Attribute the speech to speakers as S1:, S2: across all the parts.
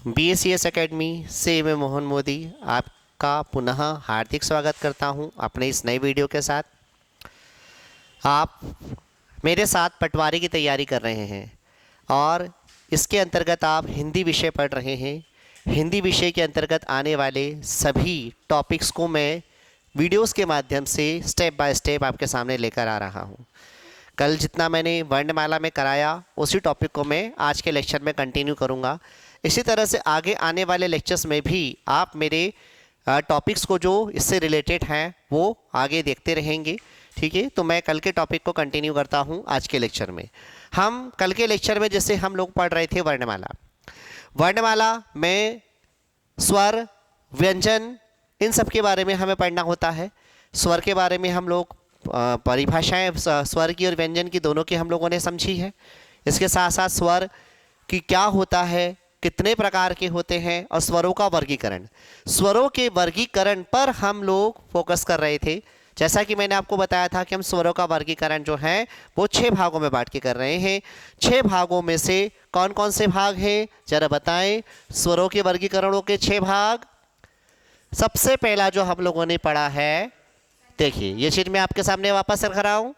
S1: BACS academy से मैं मोहन मोदी आपका पुनः हार्दिक स्वागत करता हूं अपने इस नए वीडियो के साथ। आप मेरे साथ पटवारी की तैयारी कर रहे हैं और इसके अंतर्गत आप हिंदी विषय पढ़ रहे हैं। हिंदी विषय के अंतर्गत आने वाले सभी टॉपिक्स को मैं वीडियोस के माध्यम से स्टेप बाय स्टेप आपके सामने लेकर आ रहा हूं। कल जितना मैंने वर्णमाला में कराया उसी टॉपिक को मैं आज के लेक्चर में कंटिन्यू करूंगा। इसी तरह से आगे आने वाले लेक्चर्स में भी आप मेरे टॉपिक्स को जो इससे रिलेटेड हैं वो आगे देखते रहेंगे। ठीक है, तो मैं कल के टॉपिक को कंटिन्यू करता हूं आज के लेक्चर में। हम कल के लेक्चर में जैसे हम लोग पढ़ रहे थे वर्णमाला में स्वर, व्यंजन, इन सब के बारे में हमें पढ़ना होता है। स्वर के बारे में हम लोग परिभाषाएं स्वर की और व्यंजन की दोनों की हम लोगों ने समझी है। इसके साथ साथ स्वर की क्या होता है, कितने प्रकार के होते हैं और स्वरों का वर्गीकरण, स्वरों के वर्गीकरण पर हम लोग फोकस कर रहे थे। जैसा कि मैंने आपको बताया था कि हम स्वरों का वर्गीकरण जो है वो 6 भागों में बांट के कर रहे हैं। 6 भागों में से कौन कौन से भाग हैं जरा बताएं। स्वरों के वर्गीकरणों के 6 भाग। सबसे पहला जो हम लोगों ने पढ़ा है, देखिए ये चीज मैं आपके सामने वापस रख रहा हूं।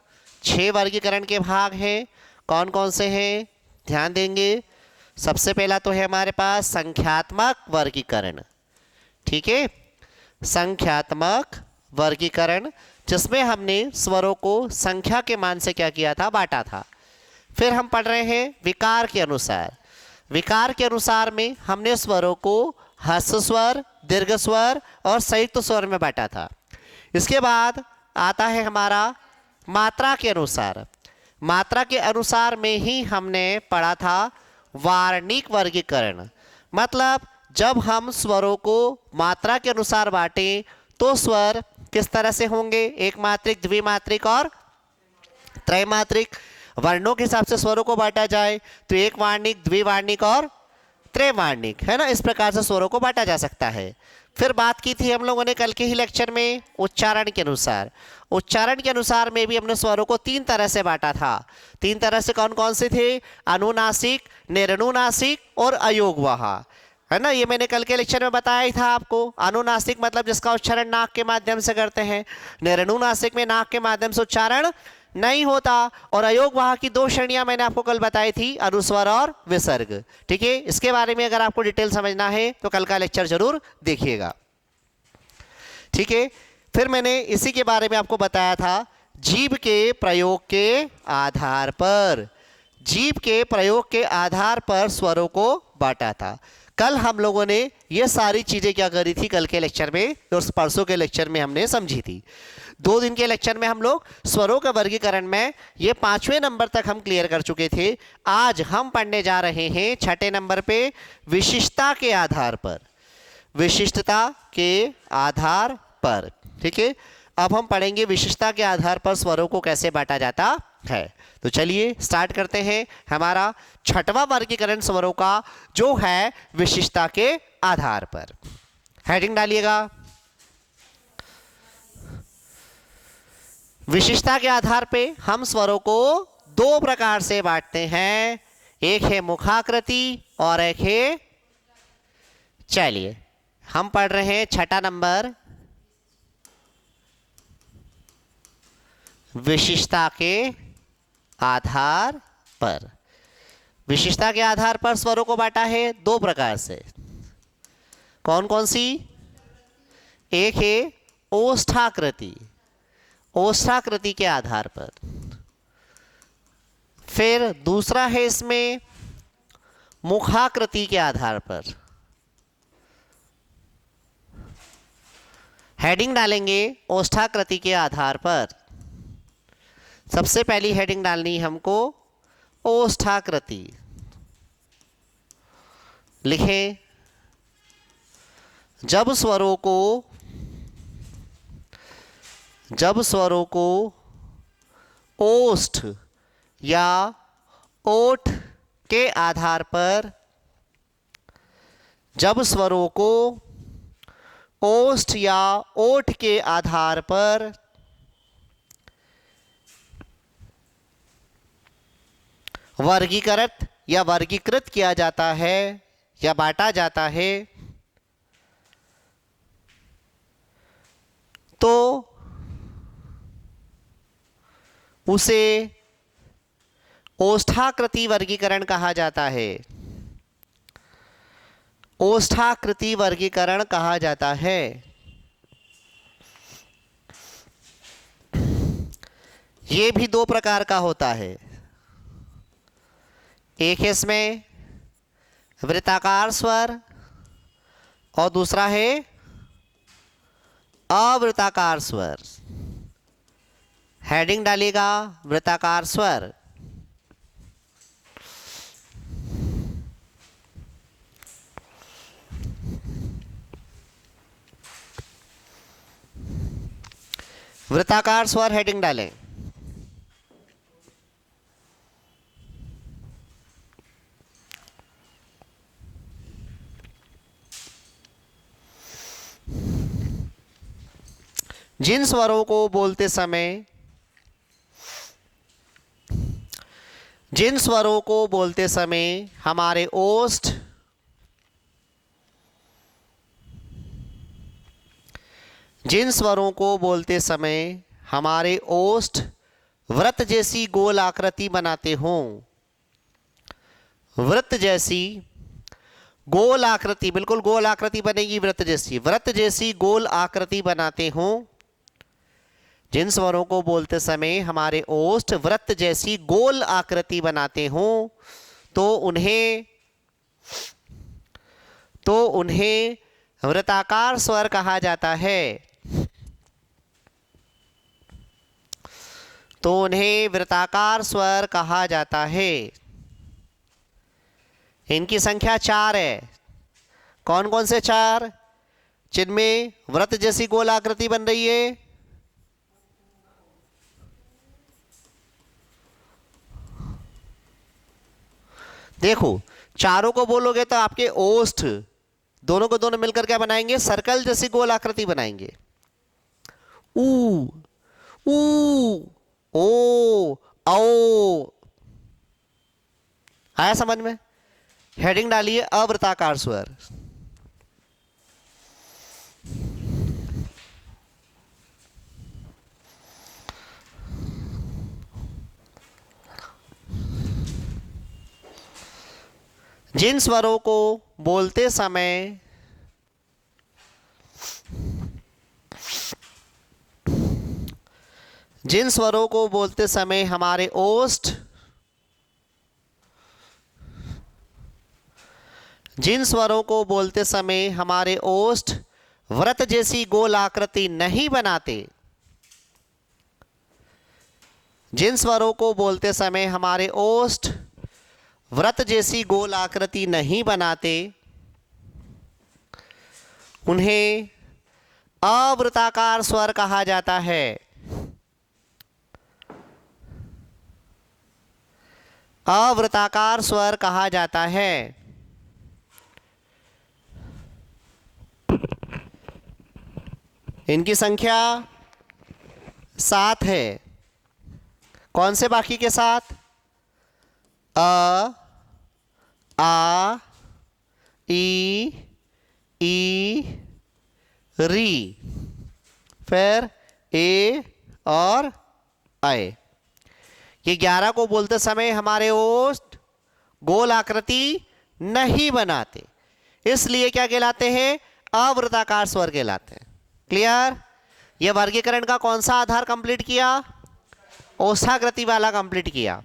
S1: 6 वर्गीकरण के भाग हैं। कौन कौन से हैं ध्यान देंगे। सबसे पहला तो है हमारे पास संख्यात्मक वर्गीकरण। ठीक है, संख्यात्मक वर्गीकरण जिसमें हमने स्वरों को संख्या के मान से क्या किया था, बांटा था। फिर हम पढ़ रहे हैं विकार के अनुसार। विकार के अनुसार में हमने स्वरों को ह्रस्व स्वर, दीर्घ स्वर और संयुक्त स्वर में बांटा था। इसके बाद आता है हमारा मात्रा के अनुसार। मात्रा के अनुसार में ही हमने पढ़ा था वार्णिक वर्गीकरण। मतलब जब हम स्वरों को मात्रा के अनुसार बांटें तो स्वर किस तरह से होंगे, एक मात्रिक, द्विमात्रिक और त्रैमात्रिक। वर्णों के हिसाब से स्वरों को बांटा जाए तो एक वार्णिक, द्विवार्णिक और त्रैवार्णिक, है ना। इस प्रकार से स्वरों को बांटा जा सकता है। फिर बात की थी हम लोगों ने कल के ही लेक्चर में उच्चारण के अनुसार। उच्चारण के अनुसार में भी हमने स्वरों को 3 तरह से बांटा था। 3 तरह से कौन कौन से थे, अनुनासिक, निरनुनासिक और अयोगवाह, है ना। ये मैंने कल के लेक्चर में बताया ही था आपको। अनुनासिक मतलब जिसका उच्चारण नाक के माध्यम से करते हैं, निरनुनासिक में नाक के माध्यम से उच्चारण नहीं होता। और अयोगवाह की 2 श्रेणियां मैंने आपको कल बताई थी, अनुस्वर और विसर्ग। ठीक है, इसके बारे में अगर आपको डिटेल समझना है तो कल का लेक्चर जरूर देखिएगा। ठीक है, फिर मैंने इसी के बारे में आपको बताया था जीभ के प्रयोग के आधार पर। जीभ के प्रयोग के आधार पर स्वरों को बांटा था। कल हम लोगों ने ये सारी चीजें क्या करी थी, कल के लेक्चर में और परसों के लेक्चर में हमने समझी थी। 2 दिन के लेक्चर में हम लोग स्वरों के वर्गीकरण में ये 5वें नंबर तक हम क्लियर कर चुके थे। आज हम पढ़ने जा रहे हैं 6ठे नंबर पे विशिष्टता के आधार पर। विशिष्टता के आधार पर, ठीक है। अब हम पढ़ेंगे विशिष्टता के आधार पर स्वरों को कैसे बांटा जाता है। तो चलिए स्टार्ट करते हैं हमारा 6वां वर्गीकरण स्वरों का, जो है विशिष्टता के आधार पर। हेडिंग डालिएगा। विशिष्टता के आधार पे हम स्वरों को 2 प्रकार से बांटते हैं, एक है मुखाकृति और एक है, चलिए हम पढ़ रहे हैं 6ठा नंबर विशिष्टता के आधार पर। विशिष्टता के आधार पर स्वरों को बांटा है 2 प्रकार से। कौन कौन सी, एक है ओष्ठाकृति, ओष्ठाकृति के आधार पर। फिर दूसरा है इसमें मुखाकृति के आधार पर। हेडिंग डालेंगे ओष्ठाकृति के आधार पर। सबसे पहली हेडिंग डालनी है हमको ओष्ठाकृति। लिखें, जब स्वरों को ओष्ठ या ओठ के आधार पर, जब स्वरों को ओष्ठ या ओठ के आधार पर वर्गीकृत या वर्गीकृत किया जाता है, या बांटा जाता है तो उसे ओष्ठाकृति वर्गीकरण कहा जाता है। ओष्ठाकृति वर्गीकरण कहा जाता है। ये भी दो प्रकार का होता है। एक है इसमें वृत्ताकार स्वर और दूसरा है अवृत्ताकार स्वर। हेडिंग डालिएगा वृत्ताकार स्वर। वृत्ताकार स्वर हेडिंग डालें। जिन स्वरों को बोलते समय हमारे ओष्ठ वृत्त जैसी गोल आकृति बनाते हों, वृत्त जैसी गोल आकृति, बिल्कुल गोल आकृति बनेगी, वृत्त जैसी गोल आकृति बनाते हों, जिन स्वरों को बोलते समय हमारे ओष्ठ वृत्त जैसी गोल आकृति बनाते हों तो उन्हें वृत्ताकार स्वर कहा जाता है। इनकी संख्या 4 है। कौन कौन से 4? जिनमें वृत्त जैसी गोल आकृति बन रही है, देखो चारों को बोलोगे तो आपके ओष्ठ दोनों को दोनों मिलकर क्या बनाएंगे? सर्कल जैसी गोल आकृति बनाएंगे। ऊ ऊ ओ औ। आया समझ में? हेडिंग डालिए अवृत्ताकार स्वर। जिन स्वरों को बोलते समय हमारे ओष्ठ वृत्त जैसी गोल आकृति नहीं बनाते, उन्हें अवृत्ताकार स्वर कहा जाता है। अवृत्ताकार स्वर कहा जाता है। इनकी संख्या 7 है। कौन से बाकी के साथ? अ, आ, ई, री, फिर ए और आए। ये 11 को बोलते समय हमारे ओष्ठ गोल आकृति नहीं बनाते, इसलिए क्या कहलाते हैं? अवृत्ताकार स्वर कहलाते हैं। क्लियर? यह वर्गीकरण का कौन सा आधार कंप्लीट किया? ओष्ठाकृति वाला कंप्लीट किया।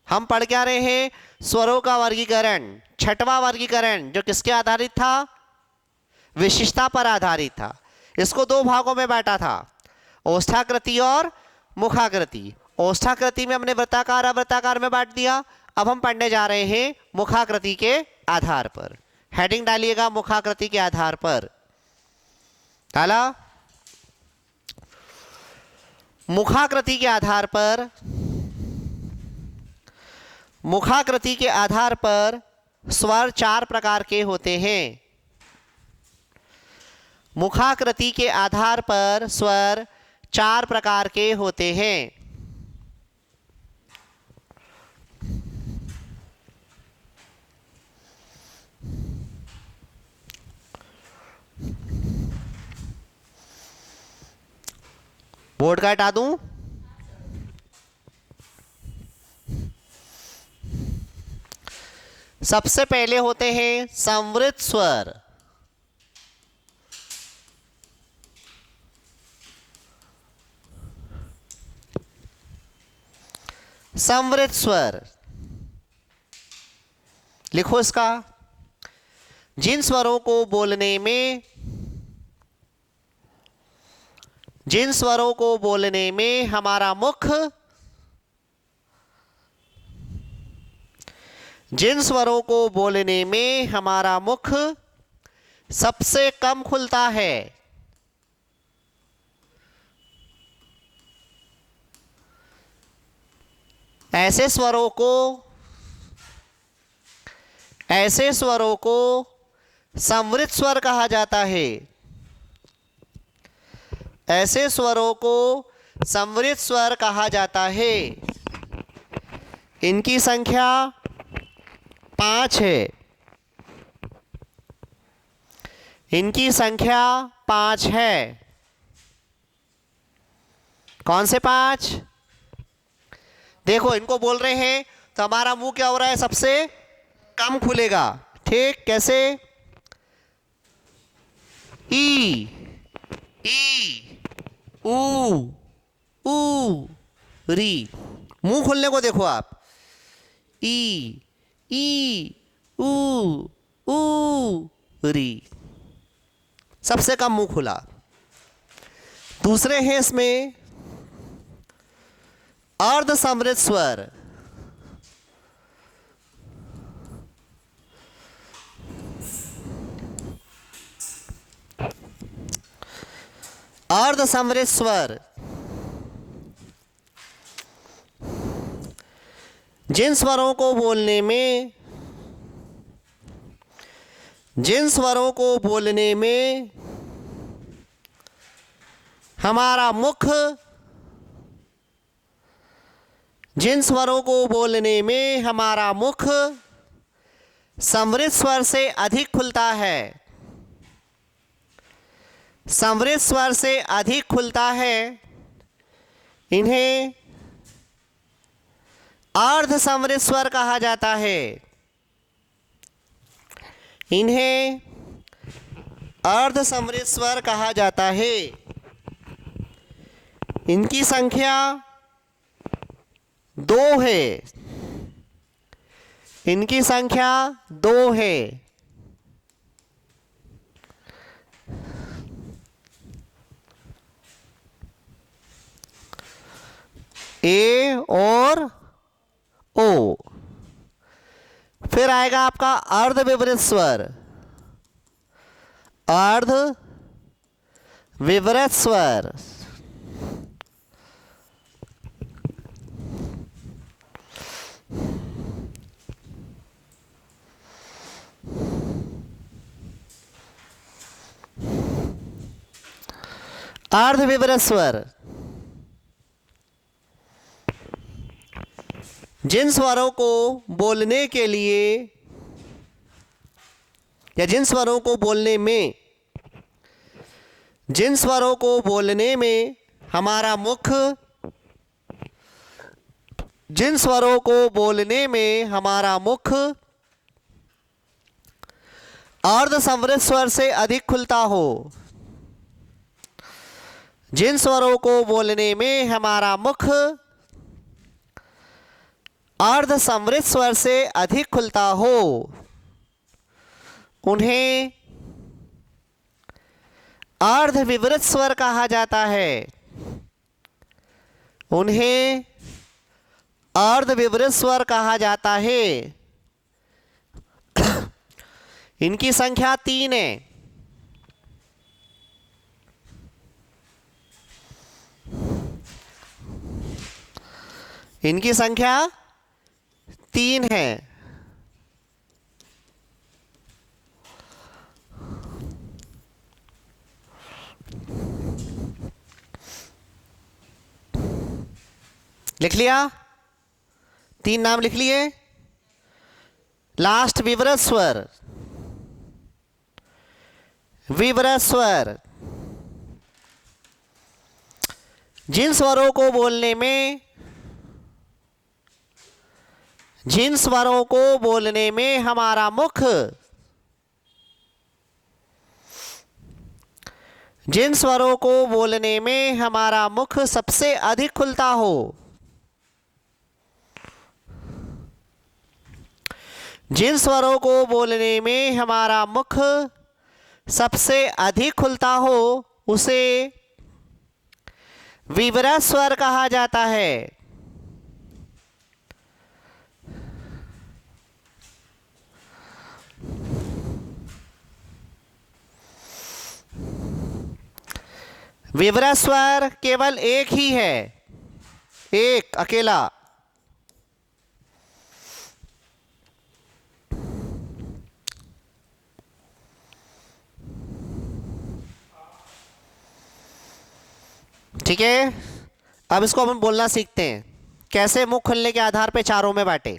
S1: हम पढ़ क्या रहे हैं? स्वरों का वर्गीकरण, 6वां वर्गीकरण, जो किसके आधारित था? विशिष्टता पर आधारित था। इसको 2 भागों में बांटा था, ओष्ठाकृति और मुखाकृति। ओष्ठाकृति में हमने वृत्ताकार अवृत्ताकार में बांट दिया। अब हम पढ़ने जा रहे हैं मुखाकृति के आधार पर। हेडिंग डालिएगा मुखाकृति के आधार पर। डाला? मुखाकृति के आधार पर स्वर 4 प्रकार के होते हैं। मुखाकृति के आधार पर स्वर 4 प्रकार के होते हैं। बोर्ड का हटा दूं? सबसे पहले होते हैं संवृत स्वर। संवृत स्वर लिखो इसका। जिन स्वरों को बोलने में हमारा मुख सबसे कम खुलता है, ऐसे स्वरों को संवृत स्वर कहा जाता है। ऐसे स्वरों को संवृत स्वर कहा जाता है। इनकी संख्या 5 है। इनकी संख्या 5 है। कौन से 5? देखो, इनको बोल रहे हैं तो हमारा मुंह क्या हो रहा है? सबसे कम खुलेगा। ठीक, कैसे? ई, ई, ऊ, री। मुंह खोलने को देखो आप। ई, ऊ, री। सबसे कम मुंह खुला। दूसरे हैं इसमें अर्ध संवृत स्वर। अर्ध संवृत स्वर जिन स्वरों को बोलने में हमारा मुख संवृत स्वर से अधिक खुलता है। संवृत स्वर से अधिक खुलता है। इन्हें अर्ध संवृत स्वर कहा जाता है। इन्हें अर्ध संवृत स्वर कहा जाता है। इनकी संख्या 2 है। इनकी संख्या 2 है। ए और ओ। फिर आएगा आपका अर्ध विवृत स्वर। अर्ध विवृत स्वर अर्ध विवृत स्वर जिन स्वरों को बोलने के लिए या जिन स्वरों को बोलने में हमारा मुख अर्ध संवृत स्वर से अधिक खुलता हो। जिन स्वरों को बोलने में हमारा मुख अर्ध संवृत स्वर से अधिक खुलता हो, उन्हें अर्ध विवृत स्वर कहा जाता है। उन्हें अर्ध विवृत स्वर कहा जाता है। इनकी संख्या 3 है। इनकी संख्या 3 है। लिख लिया? 3 नाम लिख लिए। लास्ट विवृत स्वर। विवृत स्वर जिन स्वरों को बोलने में हमारा मुख सबसे अधिक खुलता हो, जिन स्वरों को बोलने में हमारा मुख सबसे अधिक खुलता हो उसे विवरा स्वर कहा जाता है। विवरा स्वर केवल एक ही है, एक अकेला। ठीक है, अब इसको हम बोलना सीखते हैं। कैसे? मुख खुलने के आधार पे चारों में बांटे।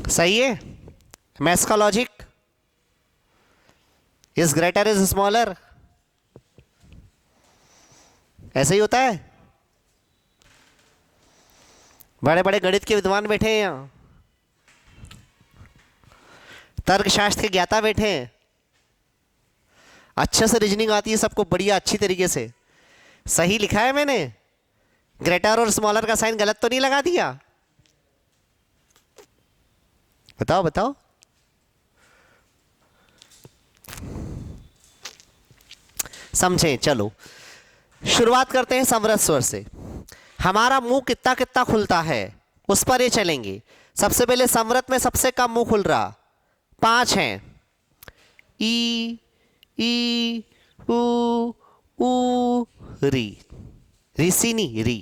S1: सही है? मैथ्स का logic, is greater is smaller, ऐसे ही होता है। बड़े बड़े गणित के विद्वान बैठे हैं यहाँ, तर्कशास्त्र के ज्ञाता बैठे हैं, अच्छे से रीजनिंग आती है सबको बढ़िया अच्छी तरीके से। सही लिखा है मैंने? ग्रेटर और स्मॉलर का साइन गलत तो नहीं लगा दिया? बताओ बताओ। समझें? चलो शुरुआत करते हैं समृद्ध स्वर से। हमारा मुंह कितना कितना खुलता है उस पर ये चलेंगे। सबसे पहले समृद्ध में सबसे कम मुंह खुल रहा 5 हैं। ई ई ऊ री, ऋषि नहीं री।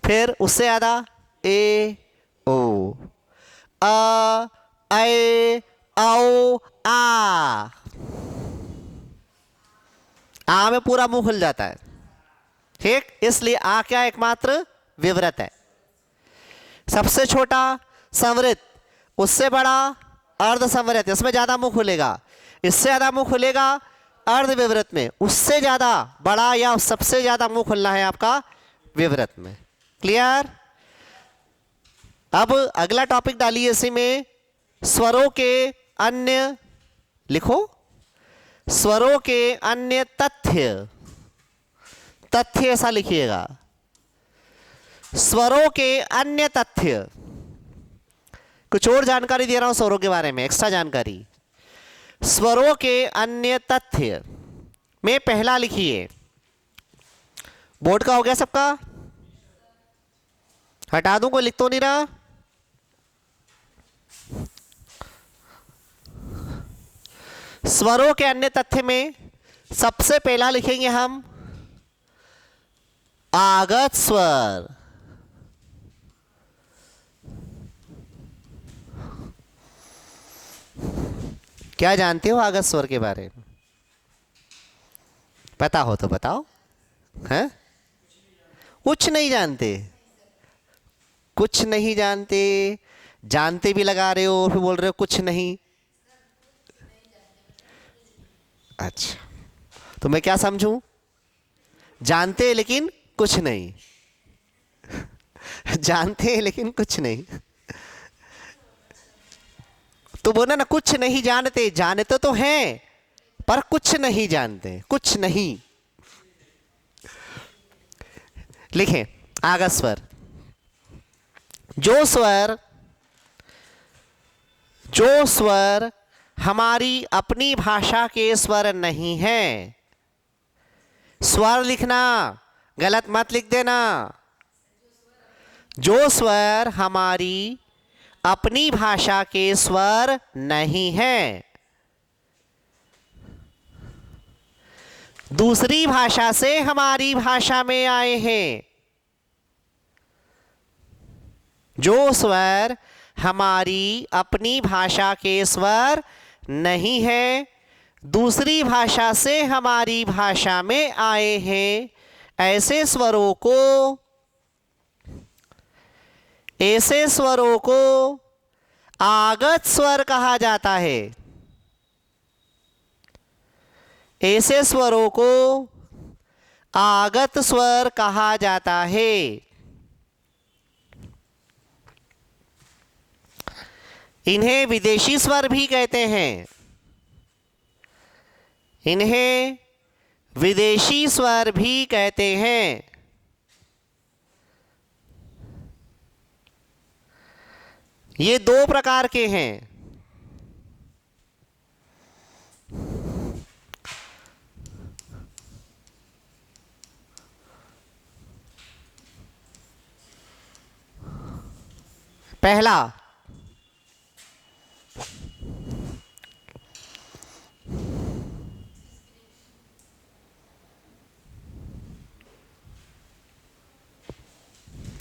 S1: फिर उससे ज्यादा ए ओ, अ ऐ औ आ। आ में पूरा मुंह खुल जाता है, ठीक? इसलिए आ क्या एकमात्र विवृत है। सबसे छोटा संवृत, उससे बड़ा अर्ध संवृत, इसमें ज्यादा मुंह खुलेगा। इससे ज्यादा मुंह खुलेगा अर्ध विवृत में, उससे ज्यादा बड़ा या सबसे ज्यादा मुंह खुलना है आपका विवृत में। क्लियर? अब अगला टॉपिक डालिए इसी में, स्वरों के अन्य, लिखो स्वरों के अन्य तथ्य। तथ्य ऐसा लिखिएगा, स्वरों के अन्य तथ्य। कुछ और जानकारी दे रहा हूं स्वरों के बारे में, एक्स्ट्रा जानकारी। स्वरों के अन्य तथ्य में पहला लिखिए, बोर्ड का हो गया सबका? हटा दूं? कोई लिख तो नहीं रहा? स्वरों के अन्य तथ्य में सबसे पहला लिखेंगे हम आगत स्वर। क्या जानते हो आगत स्वर के बारे में? पता हो तो बताओ। हैं? कुछ नहीं जानते? कुछ नहीं जानते, जानते भी लगा रहे हो, फिर बोल रहे हो कुछ नहीं। अच्छा, तो मैं क्या समझूं? जानते हैं लेकिन कुछ नहीं। जानते हैं लेकिन कुछ नहीं। तो बोला ना, कुछ नहीं जानते, जानते तो हैं पर कुछ नहीं जानते, कुछ नहीं। लिखें आगत स्वर। जो स्वर हमारी अपनी भाषा के स्वर नहीं है। स्वर लिखना, गलत मत लिख देना। जो स्वर हमारी अपनी भाषा के स्वर नहीं हैं, दूसरी भाषा से हमारी भाषा में आए हैं। जो स्वर हमारी अपनी भाषा के स्वर नहीं हैं, दूसरी भाषा से हमारी भाषा में आए हैं, ऐसे स्वरों को आगत स्वर कहा जाता है। ऐसे स्वरों को आगत स्वर कहा जाता है। इन्हें विदेशी स्वर भी कहते हैं। इन्हें विदेशी स्वर भी कहते हैं। ये दो प्रकार के हैं। पहला,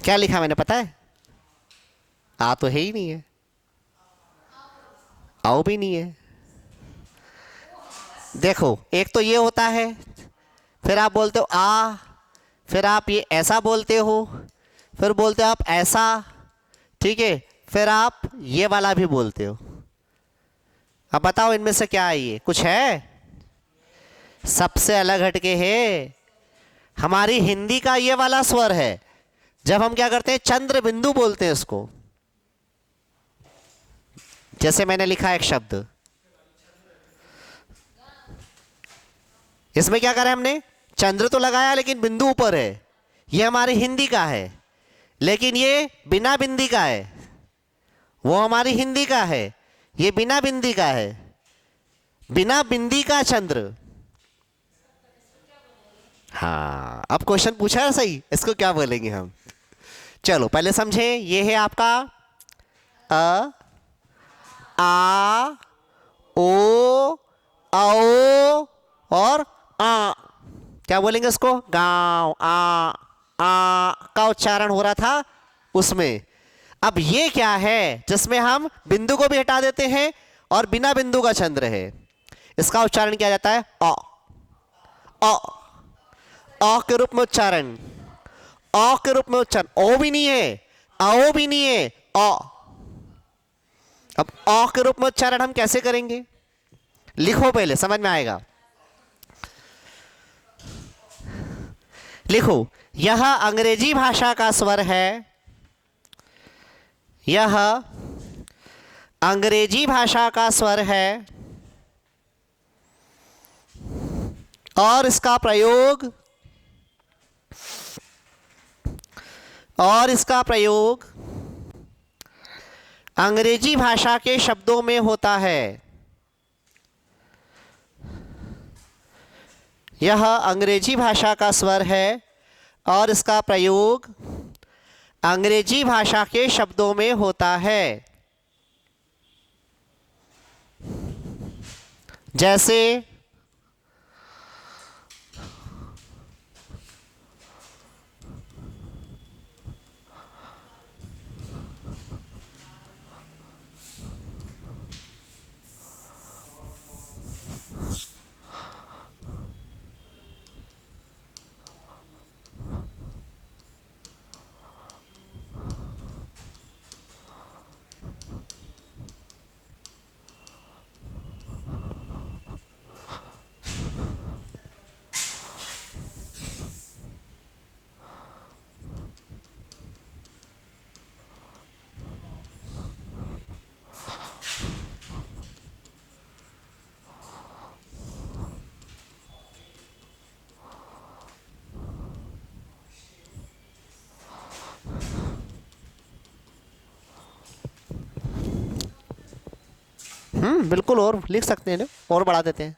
S1: क्या लिखा मैंने पता है? आ तो है ही नहीं है, आओ भी नहीं है। देखो, एक तो ये होता है, फिर आप बोलते हो आ, फिर आप ये ऐसा बोलते हो, फिर बोलते हो आप ऐसा, ठीक है, फिर आप ये वाला भी बोलते हो। अब बताओ इनमें से क्या है? ये कुछ है? सबसे अलग हटके है। हमारी हिंदी का ये वाला स्वर है। जब हम क्या करते हैं, चंद्र बिंदु बोलते हैं इसको। जैसे मैंने लिखा एक शब्द, इसमें क्या करा हमने? चंद्र तो लगाया लेकिन बिंदु ऊपर है। ये हमारी हिंदी का है, लेकिन ये बिना बिंदी का है। वो हमारी हिंदी का है, ये बिना बिंदी का है। बिना बिंदी का चंद्र। हाँ, अब क्वेश्चन पूछा है सही, इसको क्या बोलेंगे हम? चलो पहले समझे। ये है आपका अ, आ, ओ, औ और आ। क्या बोलेंगे इसको? गाँव, आ का उच्चारण हो रहा था उसमें। अब ये क्या है जिसमें हम बिंदु को भी हटा देते हैं और बिना बिंदु का चंद्र है। इसका उच्चारण किया जाता है अ। अ के रूप में उच्चारण, अ के रूप में उच्चारण। ओ भी नहीं है, आओ भी नहीं है, अ। अब अ के रूप में उच्चारण हम कैसे करेंगे? लिखो, पहले समझ में आएगा। लिखो, यह अंग्रेजी भाषा का स्वर है। यह अंग्रेजी भाषा का स्वर है और इसका प्रयोग अंग्रेजी भाषा के शब्दों में होता है। यह अंग्रेजी भाषा का स्वर है और इसका प्रयोग अंग्रेजी भाषा के शब्दों में होता है। जैसे बिल्कुल, और लिख सकते हैं ना, और बढ़ा देते हैं।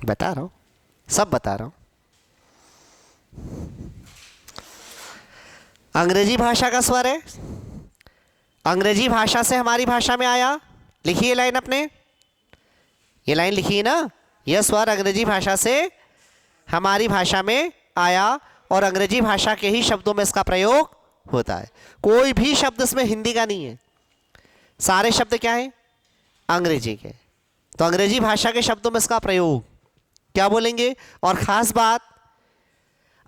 S1: बता रहा हूँ, सब बता रहा हूँ। अंग्रेजी भाषा का स्वर है, अंग्रेजी भाषा से हमारी भाषा में आया। लिखिए लाइन अपने, ये लाइन लिखिए ना, यह स्वर अंग्रेजी भाषा से हमारी भाषा में आया और अंग्रेजी भाषा के ही शब्दों में इसका प्रयोग होता है। कोई भी शब्द इसमें हिंदी का नहीं है, सारे शब्द क्या है, अंग्रेजी के। तो अंग्रेजी भाषा के शब्दों में इसका प्रयोग क्या बोलेंगे। और खास बात,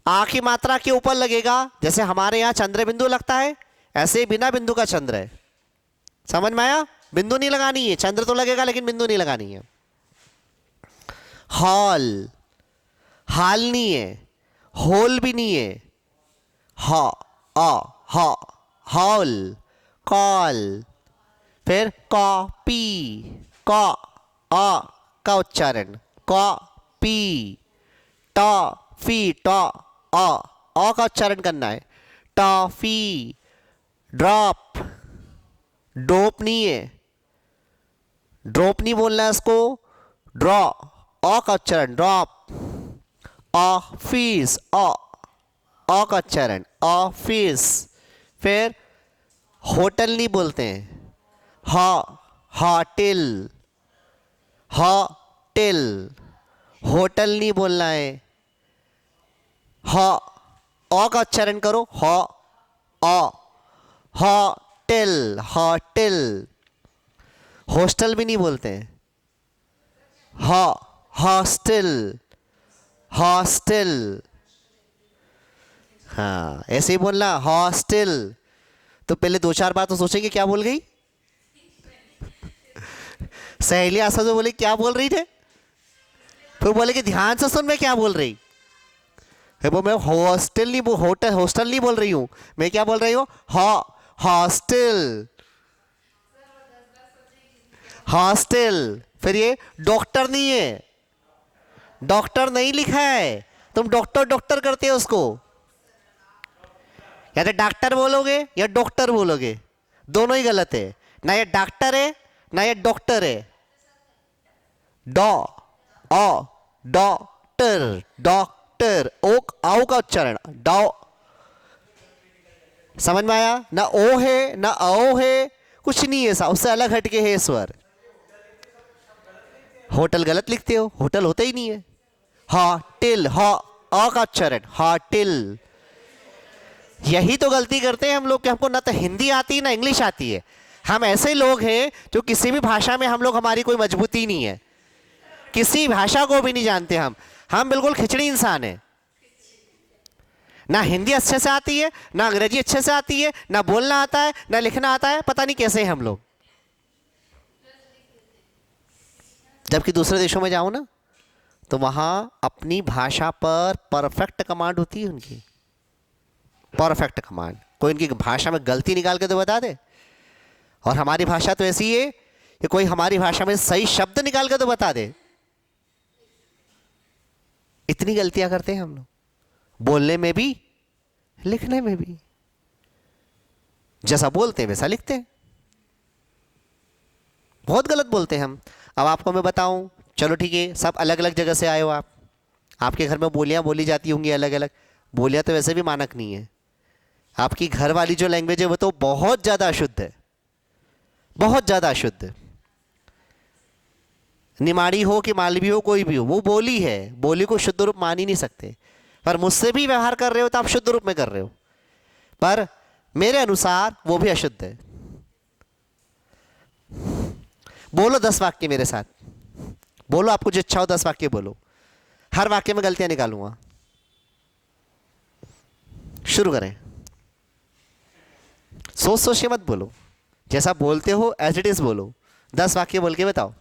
S1: आ की मात्रा के ऊपर लगेगा। जैसे हमारे यहाँ चंद्र बिंदु लगता है, ऐसे बिना बिंदु का चंद्र है। समझ में आया, बिंदु नहीं लगानी है, चंद्र तो लगेगा लेकिन बिंदु नहीं लगानी है। हॉल, हाल नहीं है, होल भी नहीं है, हा हा हॉल। कॉल, फिर कॉपी, का उच्चारण कॉपी। टॉफी, का उच्चारण करना है, टॉफी। ड्रॉप, डोप नहीं है, ड्रॉप नहीं बोलना है इसको, ड्रॉ, का उच्चारण ड्रॉप। ऑफिस, का उच्चारण ऑफिस। फिर होटल नहीं बोलते हैं, होटल, होटल। होटल नहीं बोलना है, का उच्चारण करो, होटल, होटल। हॉस्टल भी नहीं बोलते हैं, हॉस्टल, हॉस्टल। हाँ, ऐसे ही बोलना, हॉस्टल। तो पहले दो चार बार तो सोचेंगे क्या बोल गई। सहेली आशा जो बोले क्या बोल रही थे, फिर बोले कि ध्यान से सुन मैं क्या बोल रही। वो मैं हॉस्टल नहीं, होटल, हॉस्टल नहीं बोल रही हूँ, मैं क्या बोल रही हूँ, हॉस्टल, हॉस्टल। फिर ये डॉक्टर नहीं है, डॉक्टर नहीं लिखा है, तुम डॉक्टर डॉक्टर करते हो उसको। या तो डॉक्टर बोलोगे या डॉक्टर बोलोगे, दोनों ही गलत है। ना ये डॉक्टर है ना ये डॉक्टर है। डॉक्टर, डॉक्टर, आओ का उच्चारण डॉ। समझ में आया ना, ओ है ना आओ है, कुछ नहीं है, उससे अलग हटके है स्वर। होटल गलत लिखते हो, होटल होता ही नहीं है। होटल, का उच्चारण होटल। यही तो गलती करते हैं हम लोग कि हमको ना तो हिंदी आती है ना इंग्लिश आती है। हम ऐसे लोग हैं जो किसी भी भाषा में हम लोग, हमारी कोई मजबूती नहीं है, किसी भाषा को भी नहीं जानते हम बिल्कुल खिचड़ी इंसान हैं। ना हिंदी अच्छे से आती है, ना अंग्रेजी अच्छे से आती है, ना बोलना आता है, ना लिखना आता है, पता नहीं कैसे हैं हम लोग। जबकि दूसरे देशों में जाओ ना तो वहां अपनी भाषा पर परफेक्ट कमांड होती है उनकी, परफेक्ट कमांड। कोई इनकी भाषा में गलती निकाल के तो बता दे। और हमारी भाषा तो ऐसी है कि कोई हमारी भाषा में सही शब्द निकाल के तो बता दे। इतनी गलतियां करते हैं हम लोग, बोलने में भी लिखने में भी। जैसा बोलते हैं वैसा लिखते हैं, बहुत गलत बोलते हैं हम। अब आपको मैं बताऊं, चलो ठीक है, सब अलग अलग जगह से आए हो आप, आपके घर में बोलियां बोली जाती होंगी अलग अलग। बोलियां तो वैसे भी मानक नहीं है। आपकी घर वाली जो लैंग्वेज है वो तो बहुत ज़्यादा अशुद्ध है, बहुत ज़्यादा अशुद्ध। निमाड़ी हो कि मालवी हो, कोई भी हो, वो बोली है, बोली को शुद्ध रूप मान ही नहीं सकते। पर मुझसे भी व्यवहार कर रहे हो तो आप शुद्ध रूप में कर रहे हो, पर मेरे अनुसार वो भी अशुद्ध है। बोलो 10 वाक्य मेरे साथ, बोलो, आपको जो इच्छा हो 10 वाक्य बोलो, हर वाक्य में गलतियां निकालूंगा। शुरू करें। सोच सोच के मत बोलो, जैसा बोलते हो एज इट इज बोलो। 10 वाक्य बोल के बताओ।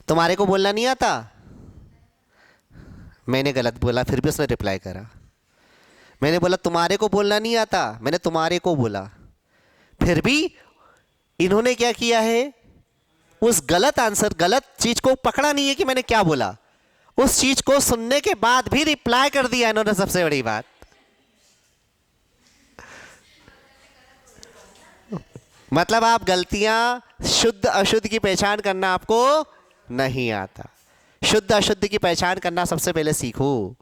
S1: तुम्हारे को बोलना नहीं आता, मैंने गलत बोला, फिर भी उसने रिप्लाई करा। मैंने बोला तुम्हारे को बोलना नहीं आता, मैंने तुम्हारे को बोला, फिर भी इन्होंने क्या किया है, उस गलत आंसर, गलत चीज को पकड़ा नहीं है कि मैंने क्या बोला, उस चीज को सुनने के बाद भी रिप्लाई कर दिया इन्होंने। सबसे बड़ी बात, मतलब आप गलतियां शुद्ध अशुद्ध की पहचान करना आपको नहीं आता। शुद्ध अशुद्ध की पहचान करना सबसे पहले सीखो।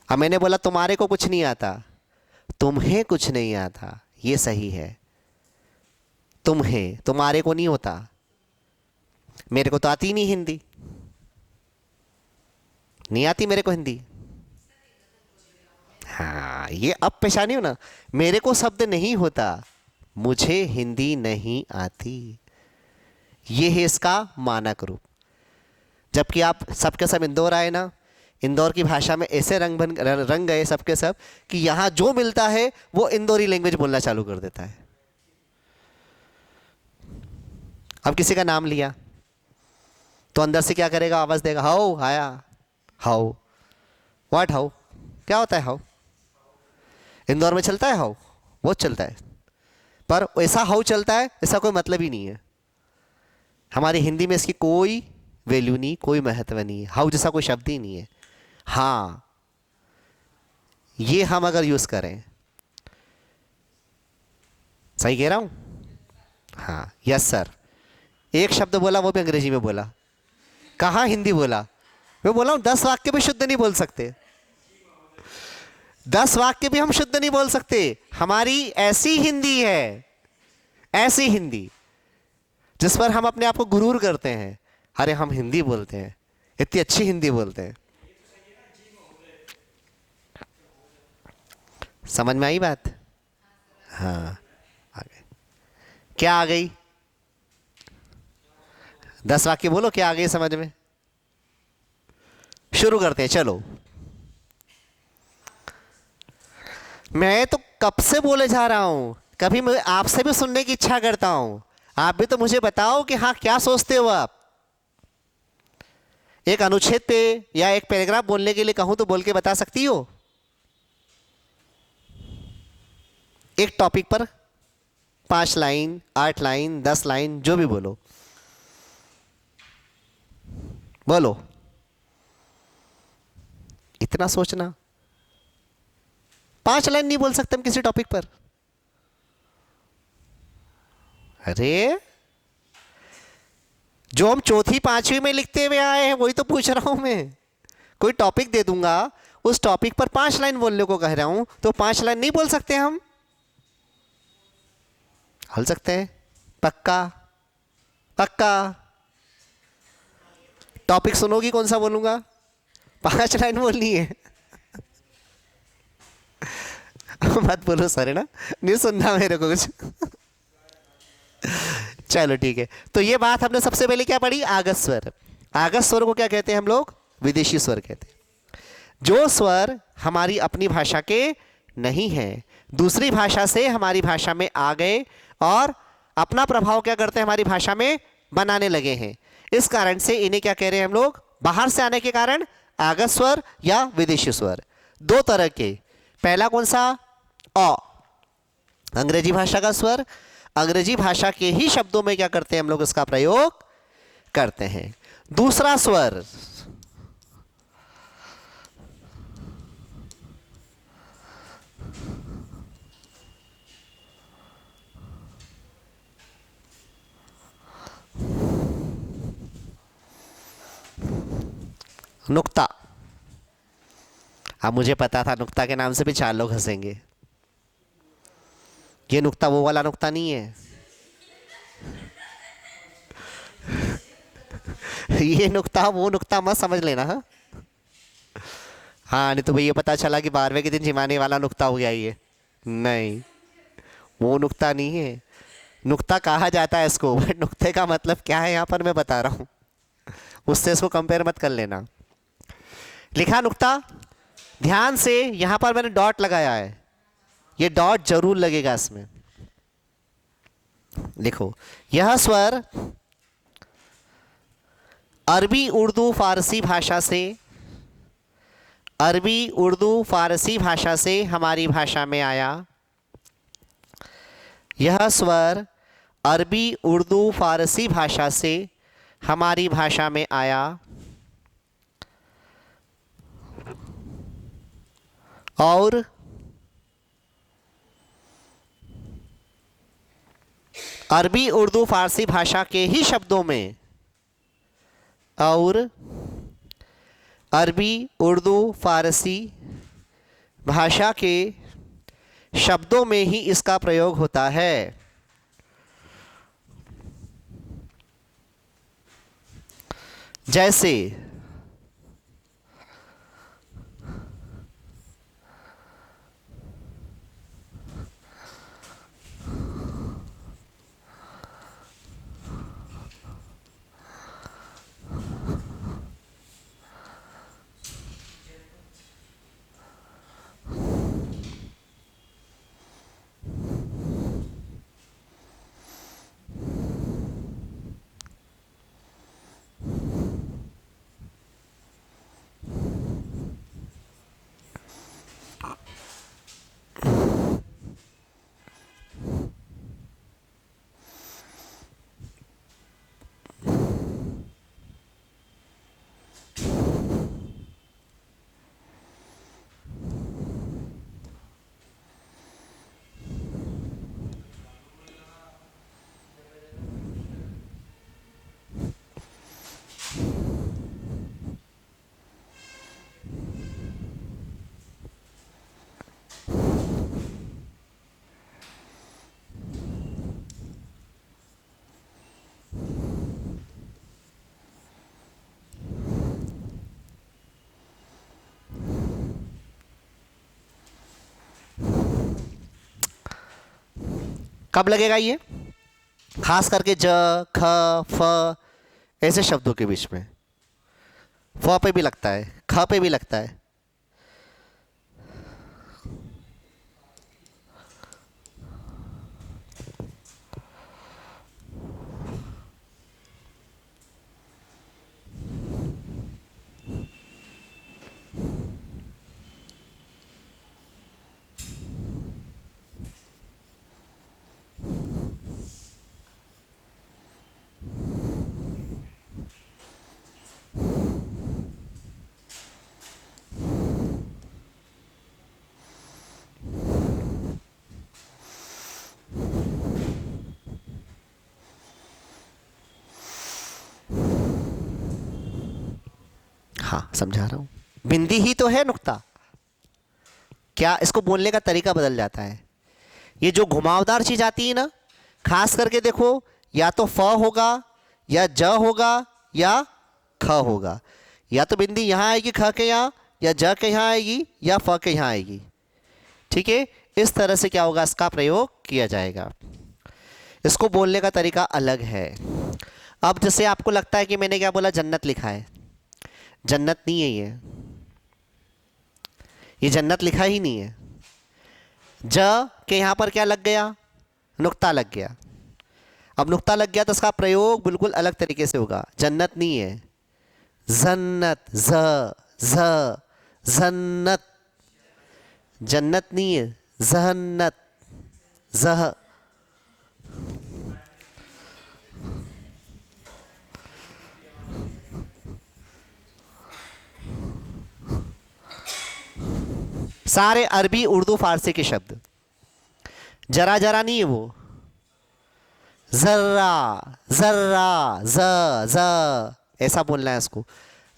S1: अब मैंने बोला तुम्हारे को कुछ नहीं आता, तुम्हें कुछ नहीं आता, ये सही है। तुम्हें, तुम्हारे को नहीं होता। मेरे को तो आती नहीं हिंदी, नहीं आती मेरे को हिंदी। हाँ, ये अब पहचानी हो ना, मेरे को शब्द नहीं होता, मुझे हिंदी नहीं आती, ये है इसका मानक रूप। जबकि आप सबके सब इंदौर आए ना, इंदौर की भाषा में ऐसे रंग गए सबके सब कि यहां जो मिलता है वो इंदौरी लैंग्वेज बोलना चालू कर देता है। अब किसी का नाम लिया तो अंदर से क्या करेगा, आवाज देगा, हाउ, आया, हाउ, व्हाट, हाउ, क्या होता है हाउ? इंदौर में चलता है हाउ, बहुत चलता है, पर ऐसा हाउ चलता है ऐसा कोई मतलब ही नहीं है। हमारी हिंदी में इसकी कोई वैल्यू नहीं, कोई महत्व नहीं है, हाउ जैसा कोई शब्द ही नहीं है। हाँ, ये हम अगर यूज करें, सही कह रहा हूं? हाँ, यस सर, एक शब्द बोला वो भी अंग्रेजी में बोला, कहाँ हिंदी बोला? मैं बोला हूं 10 वाक्य भी शुद्ध नहीं बोल सकते, 10 वाक्य भी हम शुद्ध नहीं बोल सकते। हमारी ऐसी हिंदी है, ऐसी हिंदी जिस पर हम अपने आप को गुरूर करते हैं, अरे हम हिंदी बोलते हैं, इतनी अच्छी हिंदी बोलते हैं। समझ में आई बात? हाँ, आ गई। क्या आ गई? 10 वाक्य बोलो, क्या आ गई समझ में? शुरू करते हैं, चलो। मैं तो कब से बोले जा रहा हूं, कभी मैं आपसे भी सुनने की इच्छा करता हूं, आप भी तो मुझे बताओ कि हाँ क्या सोचते हो आप। एक अनुच्छेद पे या एक पैराग्राफ बोलने के लिए कहूं तो बोल के बता सकती हो? एक टॉपिक पर 5 लाइन, 8 लाइन, 10 लाइन, जो भी बोलो, बोलो। इतना सोचना, 5 लाइन नहीं बोल सकते हम किसी टॉपिक पर? अरे जो हम चौथी पांचवी में लिखते हुए आए हैं वही तो पूछ रहा हूं मैं। कोई टॉपिक दे दूंगा, उस टॉपिक पर 5 लाइन बोलने को कह रहा हूं, तो 5 लाइन नहीं बोल सकते हम? बोल सकते हैं, पक्का? पक्का? टॉपिक सुनोगी कौन सा बोलूंगा? 5 लाइन बोलनी है। मत बोलो सर, है ना, नहीं सुनना मेरे को कुछ। चलो ठीक है, तो ये बात हमने सबसे पहले क्या पढ़ी, आगत स्वर। आगत स्वर को क्या कहते हैं हम लोग? विदेशी स्वर कहते हैं। जो स्वर हमारी अपनी भाषा के नहीं है, दूसरी भाषा से हमारी भाषा में आ गए और अपना प्रभाव क्या करते हैं, हमारी भाषा में बनाने लगे हैं, इस कारण से इन्हें क्या कह रहे हैं हम लोग? बाहर से आने के कारण आगत स्वर या विदेशी स्वर। 2 तरह के, पहला कौन सा? अ, अंग्रेजी भाषा का स्वर। अंग्रेजी भाषा के ही शब्दों में क्या करते हैं हम लोग? इसका प्रयोग करते हैं। दूसरा स्वर नुक्ता। अब मुझे पता था नुक्ता के नाम से भी 4 लोग हंसेंगे। ये नुक्ता वो वाला नुक्ता नहीं है। ये नुक्ता वो नुक्ता मत समझ लेना। हाँ, हाँ, नहीं तो भैया पता चला कि 12वें के दिन जिमाने वाला नुक्ता हो गया ये। नहीं, वो नुक्ता नहीं है। नुक्ता कहा जाता है इसको, बट नुक्ते का मतलब क्या है यहाँ पर मैं बता रहा हूँ, उससे इसको कंपेयर मत कर लेना। लिखा नुक्ता, ध्यान से यहां पर मैंने डॉट लगाया है, ये डॉट जरूर लगेगा इसमें। लिखो, यह स्वर अरबी उर्दू फारसी भाषा से, अरबी उर्दू फारसी भाषा से हमारी भाषा में आया। यह स्वर अरबी उर्दू फारसी भाषा से हमारी भाषा में आया और अरबी उर्दू फारसी भाषा के ही शब्दों में, और अरबी उर्दू फारसी भाषा के शब्दों में ही इसका प्रयोग होता है। जैसे कब लगेगा ये? खास करके ज, ख, फ ऐसे शब्दों के बीच में। फ पे भी लगता है, ख पे भी लगता है। हाँ, समझा रहा हूँ। बिंदी ही तो है नुक्ता। क्या इसको बोलने का तरीका बदल जाता है। ये जो घुमावदार चीज आती है ना, खास करके देखो, या तो फ होगा, या ज होगा, या ख होगा। या तो बिंदी यहाँ आएगी ख के यहाँ, या ज के यहाँ आएगी, या फ के यहाँ आएगी। ठीक है, इस तरह से क्या होगा, इसका प्रयोग किया जाएगा। इसको बोलने का तरीका अलग है। अब जैसे आपको लगता है कि मैंने क्या बोला, जन्नत लिखा है। जन्नत नहीं है ये जन्नत लिखा ही नहीं है। ज के यहाँ पर क्या लग गया, नुक्ता लग गया। अब नुक्ता लग गया तो इसका प्रयोग बिल्कुल अलग तरीके से होगा। जन्नत नहीं है, जन्नत, ज जन्नत। जन्नत नहीं है, जहन्नत, जह। सारे अरबी उर्दू फारसी के शब्द। जरा जरा नहीं है वो, जर्रा, जर्रा, ज ऐसा बोलना है इसको।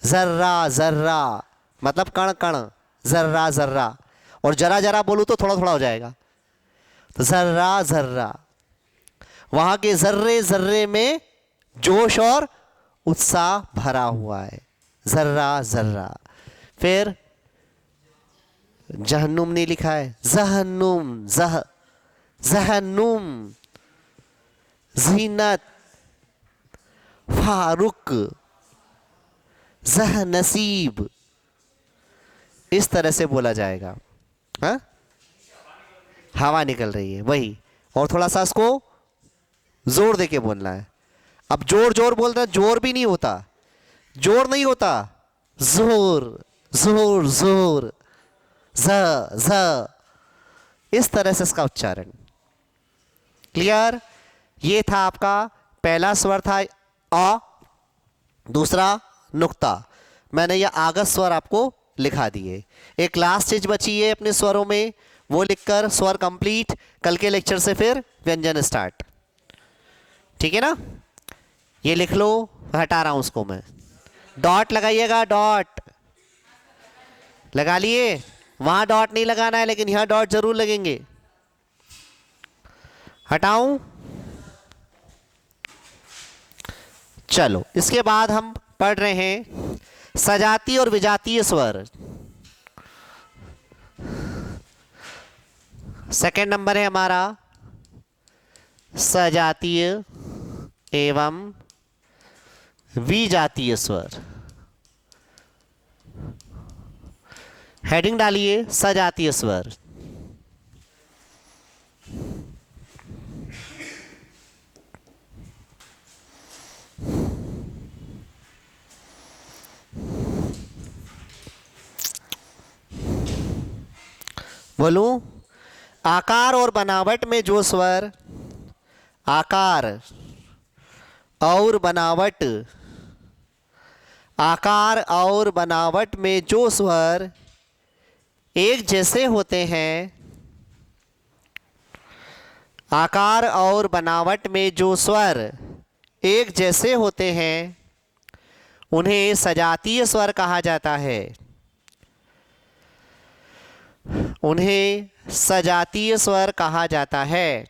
S1: जर्रा जर्रा मतलब कण कण, जर्रा जर्रा। और जरा जरा बोलूँ तो थोड़ा थोड़ा हो जाएगा, तो जर्रा जर्रा। वहां के जर्रे जर्रे में जोश और उत्साह भरा हुआ है, जर्रा जर्रा। फिर जहन्नुम नहीं लिखा है, जहन्नुम, जह, जहन्नुम। जीनत, फारुक, जह नसीब। इस तरह से बोला जाएगा। हाँ, हवा निकल रही है वही। और थोड़ा सा इसको जोर देके बोलना है। अब जोर जोर बोल रहे, जोर भी नहीं होता, जोर नहीं होता, जोर जोर जोर, ज इस तरह से इसका उच्चारण। क्लियर? ये था आपका पहला स्वर था अ, दूसरा नुक्ता। मैंने ये आगत स्वर आपको लिखा दिए। एक लास्ट चीज बची है अपने स्वरों में, वो लिखकर स्वर कंप्लीट। कल के लेक्चर से फिर व्यंजन स्टार्ट। ठीक है ना, ये लिख लो, हटा रहा हूं उसको मैं। डॉट लगाइएगा, डॉट लगा लिए, वहां डॉट नहीं लगाना है लेकिन यहां डॉट जरूर लगेंगे। हटाऊं, चलो इसके बाद हम पढ़ रहे हैं सजातीय और विजातीय स्वर। सेकंड नंबर है हमारा सजातीय एवं विजातीय स्वर। हेडिंग डालिए सजातीय स्वर। बोलूं, आकार और बनावट में जो स्वर, आकार और बनावट, आकार और बनावट में जो स्वर एक जैसे होते हैं, आकार और बनावट में जो स्वर एक जैसे होते हैं उन्हें सजातीय स्वर कहा जाता है। उन्हें सजातीय स्वर कहा जाता है।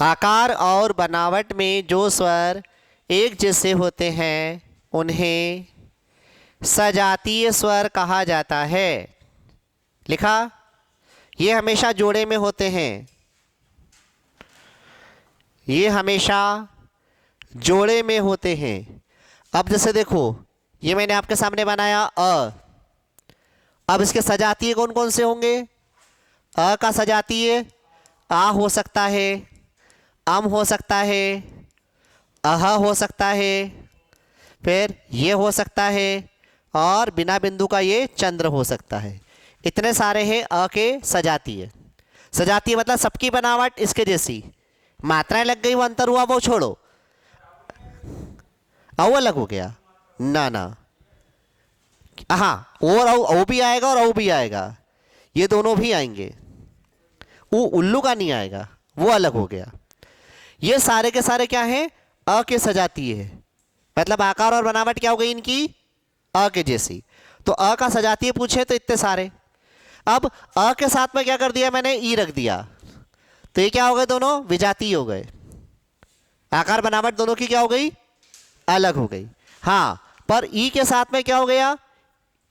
S1: आकार और बनावट में जो स्वर एक जैसे होते हैं उन्हें सजातीय स्वर कहा जाता है। लिखा, ये हमेशा जोड़े में होते हैं, ये हमेशा जोड़े में होते हैं। अब जैसे देखो, ये मैंने आपके सामने बनाया अ, अब इसके सजातीय कौन कौन से होंगे? अ का सजातीय आ हो सकता है, अम हो सकता है, अह हो सकता है, फिर ये हो सकता है, और बिना बिंदु का ये चंद्र हो सकता है। इतने सारे हैं अ के सजातीय। सजातीय मतलब सबकी बनावट इसके जैसी, मात्राएं लग गई वो अंतर हुआ वो छोड़ो, औ अलग हो गया ना ना, हाँ और औ भी आएगा और औ भी आएगा, ये दोनों भी आएंगे, वो उल्लू का नहीं आएगा, वो अलग हो गया। ये सारे के सारे क्या हैं? अ के सजातीय है, मतलब आकार और बनावट क्या हो गई इनकी? अ के जैसी। तो अ का सजातीय पूछे तो इतने सारे। अब अ के साथ में क्या कर दिया मैंने? ई रख दिया, तो ये क्या हो गए? दोनों विजातीय हो गए। आकार बनावट दोनों की क्या हो गई? अलग हो गई। हाँ, पर ई के साथ में क्या हो गया?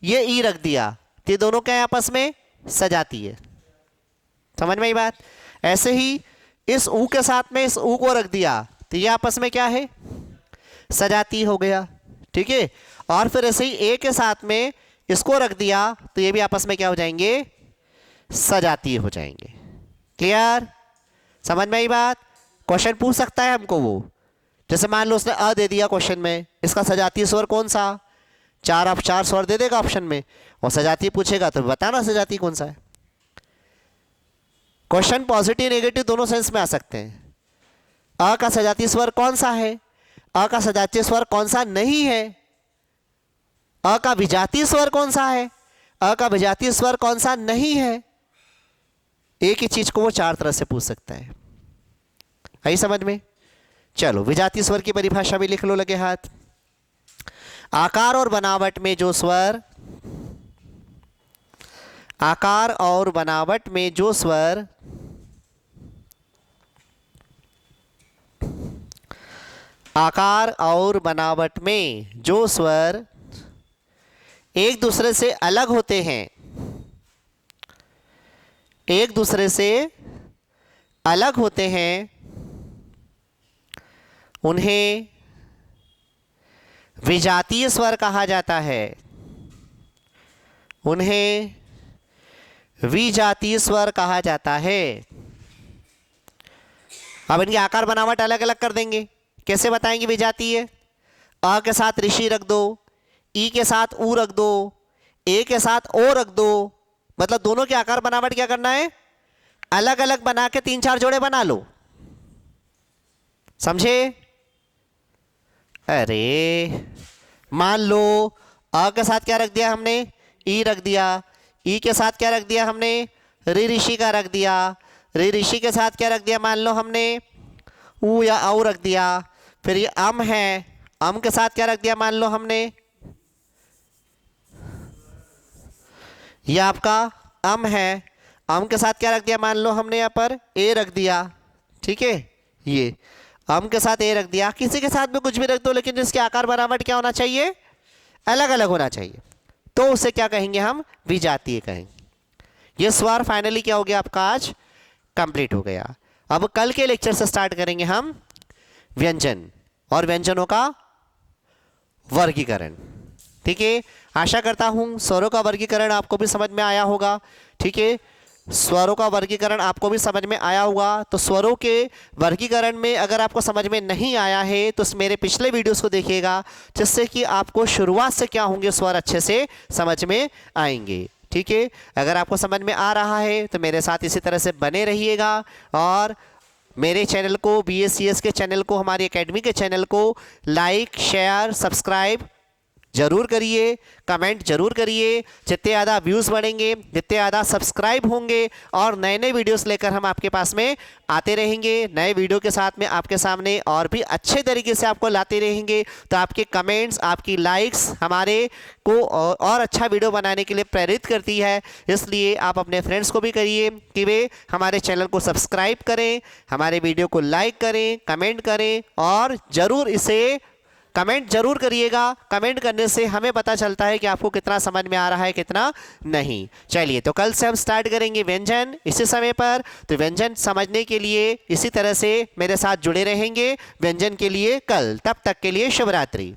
S1: ये ई रख दिया, तो ये दोनों क्या है आपस में? सजातीय। समझ में आई बात? ऐसे ही इस ऊ के साथ में इस ऊ को रख दिया, तो ये आपस में क्या है? सजातीय हो गया। ठीक है, और फिर ऐसे ही ए के साथ में इसको रख दिया, तो ये भी आपस में क्या हो जाएंगे? सजातीय हो जाएंगे। क्लियर? समझ में आई बात? क्वेश्चन पूछ सकता है हमको वो, जैसे मान लो उसने अ दे दिया क्वेश्चन में, इसका सजातीय स्वर कौन सा? चार स्वर दे देगा ऑप्शन में, और सजातीय पूछेगा तो बताना सजातीय कौन सा है। क्वेश्चन पॉजिटिव नेगेटिव दोनों सेंस में आ सकते हैं। अ का सजातीय स्वर कौन सा है? अ का सजातीय स्वर कौन सा नहीं है? अ का विजातीय स्वर कौन सा है? अ का विजातीय स्वर कौन सा नहीं है? एक ही चीज को वो चार तरह से पूछ सकता है। आई समझ में? चलो विजातीय स्वर की परिभाषा भी लिख लो, लगे हाथ। आकार और बनावट में जो स्वर, आकार और बनावट में जो स्वर आकार और बनावट में जो स्वर एक दूसरे से अलग होते हैं, एक दूसरे से अलग होते हैं, उन्हें विजातीय स्वर कहा जाता है। उन्हें विजातीय स्वर कहा जाता है। अब इनकी आकार बनावट अलग अलग कर देंगे। कैसे बताएंगे विजातीय? अ के साथ ऋषि रख दो, ई के साथ ऊ रख दो, ए के साथ ओ रख दो, मतलब दोनों के आकार बनावट क्या करना है? अलग अलग बना के 3-4 जोड़े बना लो। समझे? अरे मान लो अ के साथ क्या रख दिया हमने? ई रख दिया, ई के साथ क्या रख दिया हमने? ऋ ऋषि का रख दिया, ऋ ऋषि के साथ क्या रख दिया, मान लो हमने ऊ या औ रख दिया। फिर ये अम है, अम के साथ क्या रख दिया, मान लो हमने ये आपका अम है, अम के साथ क्या रख दिया, मान लो हमने यहाँ पर ए रख दिया। ठीक है, ये अम के साथ ए रख दिया। किसी के साथ में कुछ भी रख दो, लेकिन इसके आकार बनावट क्या होना चाहिए, अलग अलग होना चाहिए। तो उसे क्या कहेंगे हम, विजातीय कहेंगे। ये स्वर फाइनली क्या हो गया आपका, आज कंप्लीट हो गया। अब कल के लेक्चर से स्टार्ट करेंगे हम व्यंजन और व्यंजनों का वर्गीकरण। ठीक है, आशा करता हूं स्वरों का वर्गीकरण आपको भी समझ में आया होगा। ठीक है, स्वरों का वर्गीकरण आपको भी समझ में आया होगा। तो स्वरों के वर्गीकरण में अगर आपको समझ में नहीं आया है तो मेरे पिछले वीडियोस को देखिएगा, जिससे कि आपको शुरुआत से क्या होंगे स्वर अच्छे से समझ में आएंगे। ठीक है, अगर आपको समझ में आ रहा है तो मेरे साथ इसी तरह से बने रहिएगा और मेरे चैनल को, BSCS के चैनल को, हमारी एकेडमी के चैनल को लाइक, शेयर, सब्सक्राइब जरूर करिए, कमेंट जरूर करिए। जितने ज़्यादा व्यूज़ बढ़ेंगे, जितने ज़्यादा सब्सक्राइब होंगे और नए नए वीडियोस लेकर हम आपके पास में आते रहेंगे। नए वीडियो के साथ में आपके सामने और भी अच्छे तरीके से आपको लाते रहेंगे। तो आपके कमेंट्स, आपकी लाइक्स हमारे को और अच्छा वीडियो बनाने के लिए प्रेरित करती है। इसलिए आप अपने फ्रेंड्स को भी करिए कि वे हमारे चैनल को सब्सक्राइब करें, हमारे वीडियो को लाइक करें, कमेंट करें और ज़रूर इसे कमेंट जरूर करिएगा। कमेंट करने से हमें पता चलता है कि आपको कितना समझ में आ रहा है, कितना नहीं। चलिए, तो कल से हम स्टार्ट करेंगे व्यंजन इसी समय पर। तो व्यंजन समझने के लिए इसी तरह से मेरे साथ जुड़े रहेंगे व्यंजन के लिए कल। तब तक के लिए शुभ रात्रि।